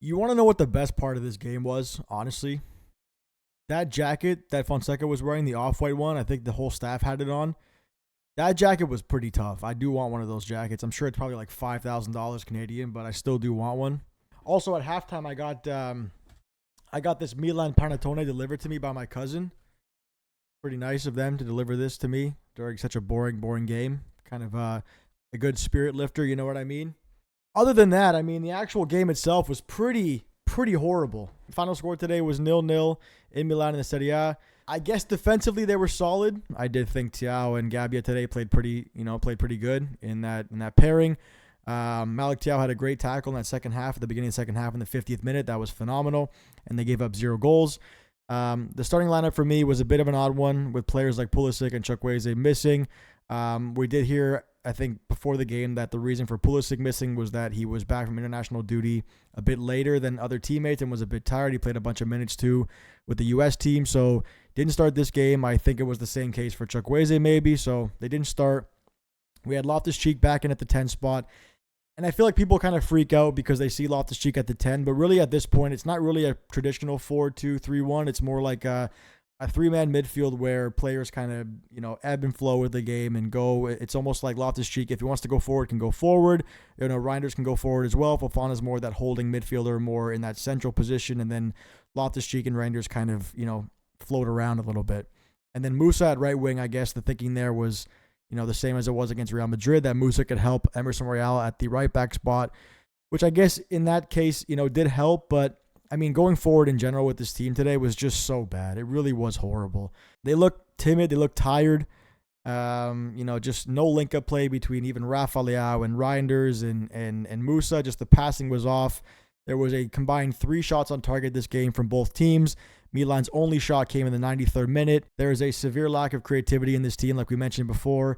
You want to know what the best part of this game was, honestly? That jacket that Fonseca was wearing, the off-white one, I think the whole staff had it on. That jacket was pretty tough. I do want one of those jackets. I'm sure it's probably like $5,000 Canadian, but I still do want one. Also, at halftime, I got this Milan panettone delivered to me by my cousin. Pretty nice of them to deliver this to me during such a boring game. Kind of a good spirit lifter, you know what I mean? Other than that, I mean, the actual game itself was pretty horrible. The final score today was 0-0 in Milan in the Serie A. I guess defensively they were solid. I did think Thiago and Gabbia today played pretty good in that pairing. Malik Thiago had a great tackle in that second half, at the beginning of the second half in the 50th minute. That was phenomenal, and they gave up 0 goals. The starting lineup for me was a bit of an odd one with players like Pulisic and Chukwueze missing. We did hear, I think, before the game that the reason for Pulisic missing was that he was back from international duty a bit later than other teammates and was a bit tired. He played a bunch of minutes too with the U.S. team, so didn't start this game. I think it was the same case for Chukwueze maybe, so they didn't start. We had Loftus-Cheek back in at the 10 spot, and I feel like people kind of freak out because they see Loftus-Cheek at the 10, but really at this point, it's not really a traditional 4-2-3-1. It's more like a three-man midfield where players kind of, ebb and flow with the game and go. It's almost like Loftus-Cheek, if he wants to go forward, can go forward. Reinders can go forward as well. Fofana's more that holding midfielder, more in that central position, and then Loftus-Cheek and Reinders kind of, float around a little bit. And then Musa at right wing, I guess the thinking there was, the same as it was against Real Madrid, that Musa could help Emerson Royale at the right back spot, which I guess in that case, did help, but I mean, going forward in general with this team today was just so bad. It really was horrible. They looked timid. They looked tired. Just no link-up play between even Rafa Leao and Reinders and Musa. Just the passing was off. There was a combined 3 shots on target this game from both teams. Milan's only shot came in the 93rd minute. There is a severe lack of creativity in this team, like we mentioned before.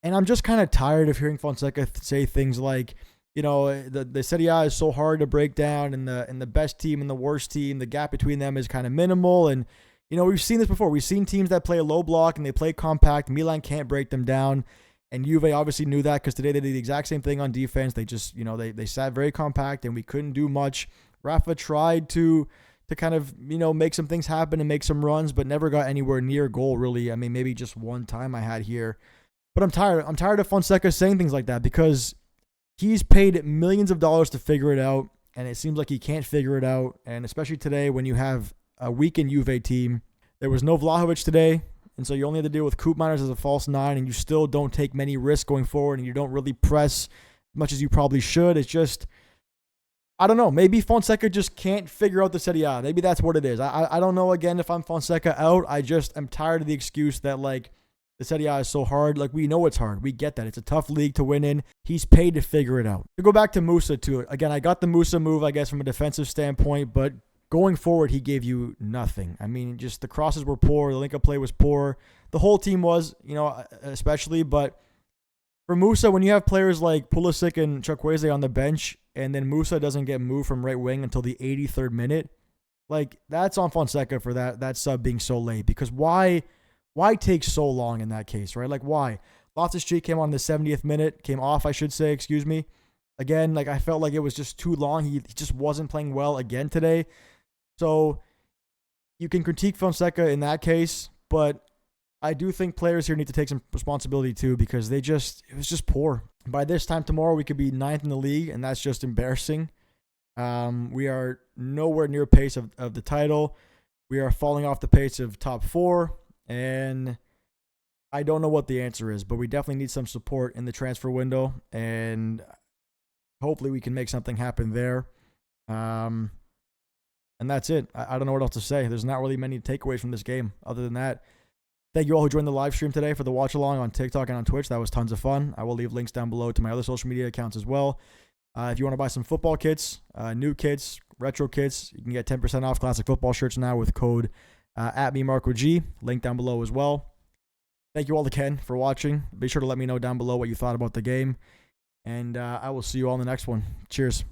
And I'm just kind of tired of hearing Fonseca say things like, the Serie A is so hard to break down, and the best team and the worst team, the gap between them is kind of minimal. And, we've seen this before. We've seen teams that play a low block and they play compact. Milan can't break them down. And Juve obviously knew that because today they did the exact same thing on defense. They just, they sat very compact and we couldn't do much. Rafa tried to kind of, make some things happen and make some runs, but never got anywhere near goal, really. I mean, maybe just one time I had here. But I'm tired. I'm tired of Fonseca saying things like that because he's paid millions of dollars to figure it out, and it seems like he can't figure it out. And especially today when you have a weakened Juve team. There was no Vlahovic today, and so you only have to deal with Koopmeiners as a false 9, and you still don't take many risks going forward, and you don't really press as much as you probably should. It's just, I don't know. Maybe Fonseca just can't figure out the Serie A. Maybe that's what it is. I don't know, again, if I'm Fonseca out. I just am tired of the excuse that, the Serie A is so hard. We know it's hard. We get that. It's a tough league to win in. He's paid to figure it out. To go back to Musa, too. Again, I got the Musa move, I guess, from a defensive standpoint, but going forward, he gave you nothing. I mean, just the crosses were poor. The link-up play was poor. The whole team was, especially. But for Musa, when you have players like Pulisic and Chukwueze on the bench, and then Musa doesn't get moved from right wing until the 83rd minute, that's on Fonseca for that sub being so late. Because why take so long in that case, right? Why? Loftus-Cheek came on the 70th minute, came off, I should say, excuse me. Again, I felt like it was just too long. He just wasn't playing well again today. So you can critique Fonseca in that case, but I do think players here need to take some responsibility too because it was just poor. By this time tomorrow, we could be 9th in the league, and that's just embarrassing. We are nowhere near pace of the title. We are falling off the pace of top 4, and I don't know what the answer is, but we definitely need some support in the transfer window, and hopefully we can make something happen there. And that's it. I don't know what else to say. There's not really many takeaways from this game other than that. Thank you all who joined the live stream today for the watch along on TikTok and on Twitch. That was tons of fun. I will leave links down below to my other social media accounts as well. If you want to buy some football kits, new kits, retro kits, you can get 10% off classic football shirts now with code @MeMarcoG. Link down below as well. Thank you all again for watching. Be sure to let me know down below what you thought about the game. And I will see you all in the next one. Cheers.